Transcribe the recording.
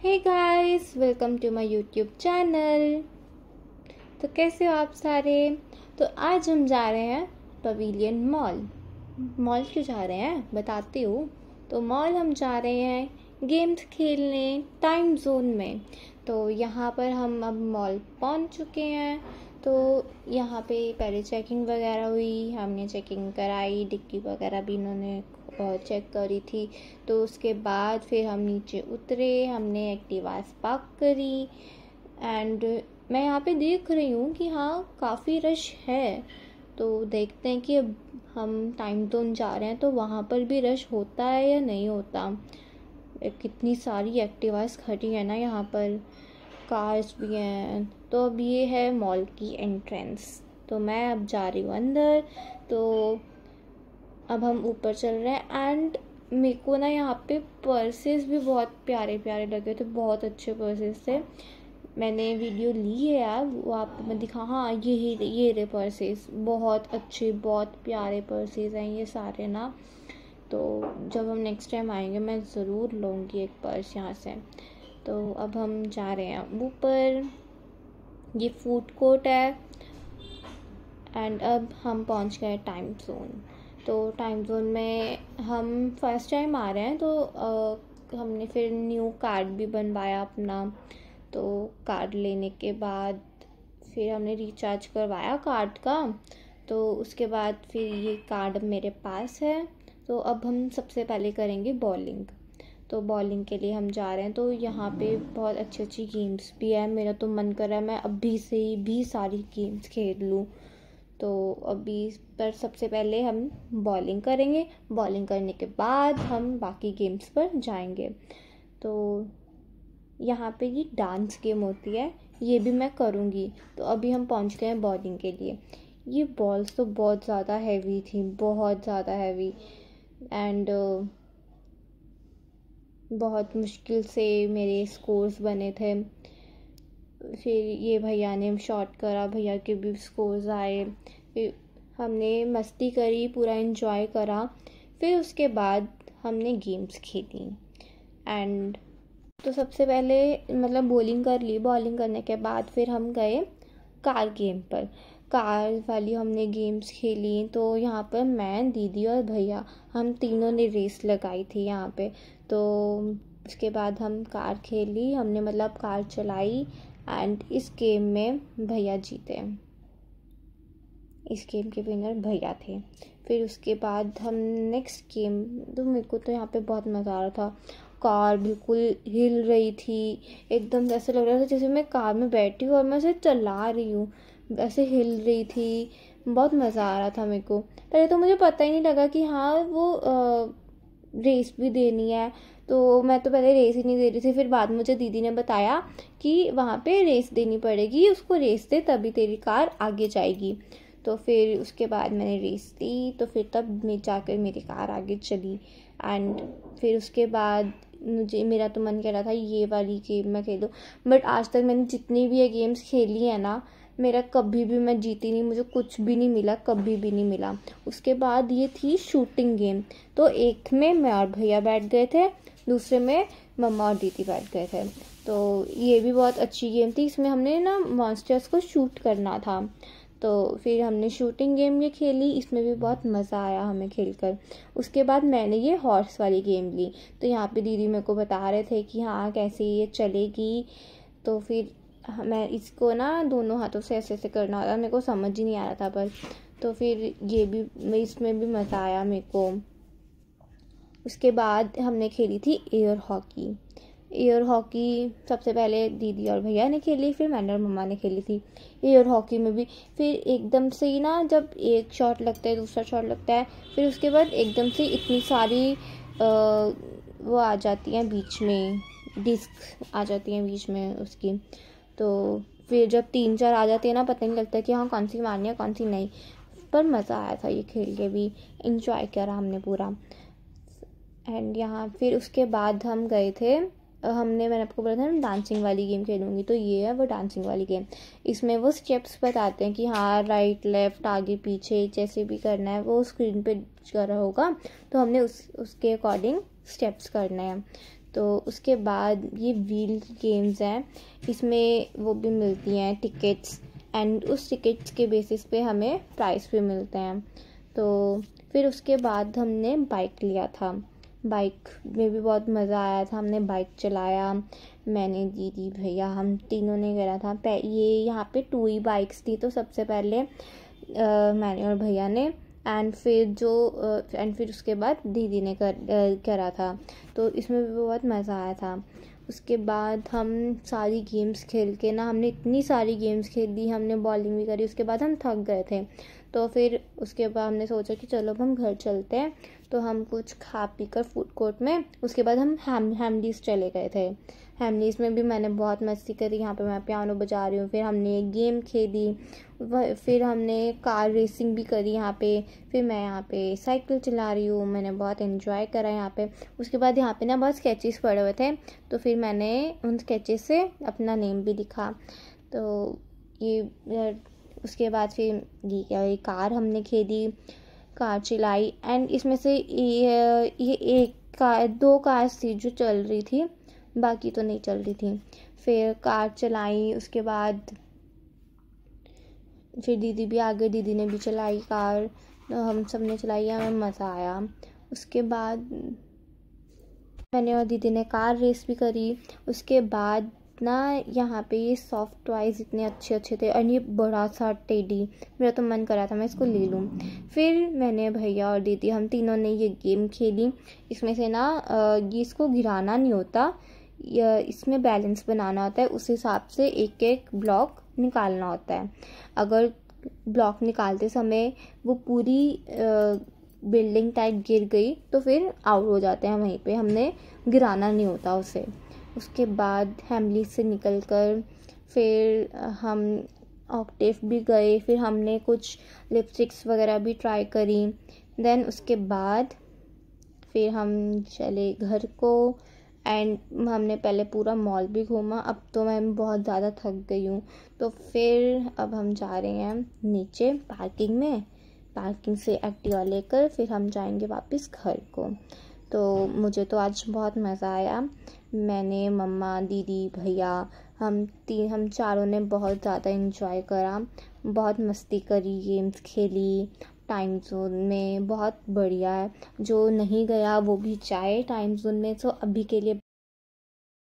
Hey guys, welcome to my YouTube channel. तो कैसे हो आप सारे। तो आज हम जा रहे हैं पवेलियन मॉल। मॉल क्यों जा रहे हैं बताती हूँ। तो मॉल हम जा रहे हैं गेम्स खेलने टाइम जोन में। तो यहाँ पर हम अब मॉल पहुँच चुके हैं। तो यहाँ पे पहले चेकिंग वगैरह हुई, हमने चेकिंग कराई, डिक्की वगैरह भी इन्होंने चेक करी थी। तो उसके बाद फिर हम नीचे उतरे, हमने एक्टिवास पार्क करी एंड मैं यहाँ पे देख रही हूँ कि हाँ काफ़ी रश है। तो देखते हैं कि अब हम टाइम जोन जा रहे हैं तो वहाँ पर भी रश होता है या नहीं होता। कितनी सारी एक्टिवास खड़ी है ना यहाँ पर, कार्स भी हैं। तो अब ये है मॉल की एंट्रेंस। तो मैं अब जा रही हूँ अंदर। तो अब हम ऊपर चल रहे हैं एंड मेरे को ना यहाँ पे पर्सेस भी बहुत प्यारे प्यारे लगे थे, बहुत अच्छे पर्सेस थे। मैंने वीडियो ली है यार, वो आपको मैं दिखा। हाँ ये रे पर्सेस, बहुत अच्छे बहुत प्यारे पर्सेस हैं ये सारे ना। तो जब हम नेक्स्ट टाइम आएंगे मैं ज़रूर लूँगी एक पर्स यहाँ से। तो अब हम जा रहे हैं ऊपर, ये फूड कोर्ट है एंड अब हम पहुँच गए टाइम जोन। तो टाइम जोन में हम फर्स्ट टाइम आ रहे हैं तो हमने फिर न्यू कार्ड भी बनवाया अपना। तो कार्ड लेने के बाद फिर हमने रिचार्ज करवाया कार्ड का। तो उसके बाद फिर ये कार्ड मेरे पास है। तो अब हम सबसे पहले करेंगे बॉलिंग। तो बॉलिंग के लिए हम जा रहे हैं। तो यहाँ पे बहुत अच्छी अच्छी गेम्स भी है। मेरा तो मन कर रहा है मैं अभी से ही भी सारी गेम्स खेल लूँ। तो अभी पर सबसे पहले हम बॉलिंग करेंगे, बॉलिंग करने के बाद हम बाकी गेम्स पर जाएंगे। तो यहाँ पे ये डांस गेम होती है, ये भी मैं करूँगी। तो अभी हम पहुँच गए हैं बॉलिंग के लिए। ये बॉल्स तो बहुत ज़्यादा हैवी थी, बहुत ज़्यादा हैवी एंड बहुत मुश्किल से मेरे स्कोर्स बने थे। फिर ये भैया ने शॉट करा, भैया के भी स्कोर्स आए। फिर हमने मस्ती करी, पूरा एंजॉय करा। फिर उसके बाद हमने गेम्स खेली एंड तो सबसे पहले मतलब बॉलिंग कर ली। बॉलिंग करने के बाद फिर हम गए कार गेम पर। कार वाली हमने गेम्स खेली। तो यहाँ पर मैं, दीदी और भैया, हम तीनों ने रेस लगाई थी यहाँ पे। तो उसके बाद हम कार खेली, हमने मतलब कार चलाई एंड इस गेम में भैया जीते। इस गेम के विनर भैया थे। फिर उसके बाद हम नेक्स्ट गेम, तो मेरे को तो यहाँ पे बहुत मज़ा आ रहा था। कार बिल्कुल हिल रही थी, एकदम ऐसे लग रहा था जैसे मैं कार में बैठी हूँ और मैं उसे चला रही हूँ, ऐसे हिल रही थी। बहुत मज़ा आ रहा था मेरे को। पहले तो मुझे पता ही नहीं लगा कि हाँ वो रेस भी देनी है। तो मैं तो पहले रेस ही नहीं दे रही थी। फिर बाद में मुझे दीदी ने बताया कि वहाँ पे रेस देनी पड़ेगी, उसको रेस दे तभी तेरी कार आगे जाएगी। तो फिर उसके बाद मैंने रेस दी, तो फिर तब मैं जाकर मेरी कार आगे चली एंड फिर उसके बाद मेरा तो मन कह रहा था ये वाली गेम मैं खेलूँ। बट आज तक मैंने जितनी भी ये गेम्स खेली है ना, मेरा कभी भी मैं जीती नहीं, मुझे कुछ भी नहीं मिला, कभी भी नहीं मिला। उसके बाद ये थी शूटिंग गेम। तो एक में मैं और भैया बैठ गए थे, दूसरे में मम्मा और दीदी बैठ गए थे। तो ये भी बहुत अच्छी गेम थी। इसमें हमने ना मॉन्स्टर्स को शूट करना था। तो फिर हमने शूटिंग गेम ये खेली, इसमें भी बहुत मज़ा आया हमें खेलकर। उसके बाद मैंने ये हॉर्स वाली गेम ली। तो यहाँ पे दीदी मेरे को बता रहे थे कि हाँ कैसे ये चलेगी। तो फिर मैं इसको ना दोनों हाथों से ऐसे ऐसे करना होता, मेरे को समझ ही नहीं आ रहा था पर। तो फिर ये भी, इसमें भी मज़ा आया मेरे को। उसके बाद हमने खेली थी एयर हॉकी। एयर हॉकी सबसे पहले दीदी और भैया ने खेली, फिर मैंने और मम्मा ने खेली थी। एयर हॉकी में भी फिर एकदम से ही ना, जब एक शॉट लगता है दूसरा शॉट लगता है, फिर उसके बाद एकदम से इतनी सारी वो आ जाती हैं बीच में, डिस्क आ जाती हैं बीच में उसकी। तो फिर जब 3-4 आ जाती है ना, पता नहीं लगता कि हाँ कौन सी मारनी है कौन सी नहीं। पर मज़ा आया था ये खेल के भी, इंजॉय करा हमने पूरा। एंड यहाँ फिर उसके बाद हम गए थे, मैंने आपको बोला था ना डांसिंग वाली गेम खेलूँगी, तो ये है वो डांसिंग वाली गेम। इसमें वो स्टेप्स बताते हैं कि हाँ राइट लेफ़्ट आगे पीछे जैसे भी करना है, वो स्क्रीन पे कर रहा होगा। तो हमने उसके अकॉर्डिंग स्टेप्स करने हैं। तो उसके बाद ये व्हील गेम्स हैं, इसमें वो भी मिलती हैं टिकट्स, एंड उस टिकट्स के बेसिस पे हमें प्राइस भी मिलते हैं। तो फिर उसके बाद हमने बाइक लिया था, बाइक में भी बहुत मज़ा आया था। हमने बाइक चलाया, मैंने, दीदी, भैया, हम तीनों ने करा था। ये यहाँ पे 2 ही बाइक्स थी, तो सबसे पहले मैंने और भैया ने, एंड फिर उसके बाद दीदी ने करा था। तो इसमें भी बहुत मज़ा आया था। उसके बाद हम सारी गेम्स खेल के ना, हमने इतनी सारी गेम्स खेल ली, हमने बॉलिंग भी करी। उसके बाद हम थक गए थे, तो फिर उसके बाद हमने सोचा कि चलो अब हम घर चलते हैं। तो हम कुछ खा पी कर फूड कोर्ट में, उसके बाद हम हैमलीज चले गए थे। हैमलीज में भी मैंने बहुत मस्ती करी, यहाँ पे मैं पियानो बजा रही हूँ, फिर हमने एक गेम खेली, फिर हमने कार रेसिंग भी करी यहाँ पे, फिर मैं यहाँ पे साइकिल चला रही हूँ, मैंने बहुत एंजॉय करा यहाँ पे। उसके बाद यहाँ पे ना बहुत स्केचेस पड़े हुए थे, तो फिर मैंने उन स्केचेस से अपना नेम भी लिखा। तो ये उसके बाद फिर ये कार हमने खेली, कार चलाई, एंड इसमें से ये एक कार, 2 कार्स थी जो चल रही थी, बाकी तो नहीं चल रही थी। फिर कार चलाई, उसके बाद फिर दीदी भी आ गई, दीदी ने भी चलाई कार, तो हम सब ने चलाई, हमें मज़ा आया। उसके बाद मैंने और दीदी ने कार रेस भी करी। उसके बाद ना यहाँ पे ये सॉफ्ट टॉयज़ इतने अच्छे अच्छे थे, और ये बड़ा सा टेडी, मेरा तो मन कर रहा था मैं इसको ले लूँ। फिर मैंने, भैया और दीदी, हम तीनों ने ये गेम खेली। इसमें से ना ये इसको गिराना नहीं होता, इसमें बैलेंस बनाना होता है, उस हिसाब से एक एक ब्लॉक निकालना होता है। अगर ब्लॉक निकालते समय वो पूरी बिल्डिंग टाइप गिर गई तो फिर आउट हो जाते हैं वहीं पे, हमने गिराना नहीं होता उसे। उसके बाद हैमली से निकलकर फिर हम ऑक्टेव भी गए, फिर हमने कुछ लिपस्टिक्स वगैरह भी ट्राई करी। देन उसके बाद फिर हम चले घर को, एंड हमने पहले पूरा मॉल भी घूमा। अब तो मैं बहुत ज़्यादा थक गई हूँ, तो फिर अब हम जा रहे हैं नीचे पार्किंग में, पार्किंग से एक्टिवा लेकर फिर हम जाएंगे वापस घर को। तो मुझे तो आज बहुत मज़ा आया, मैंने, मम्मा, दीदी, भैया, हम चारों ने बहुत ज़्यादा एंजॉय करा, बहुत मस्ती करी, गेम्स खेली। टाइम जोन में बहुत बढ़िया है, जो नहीं गया वो भी जाए टाइम जोन में। तो अभी के लिए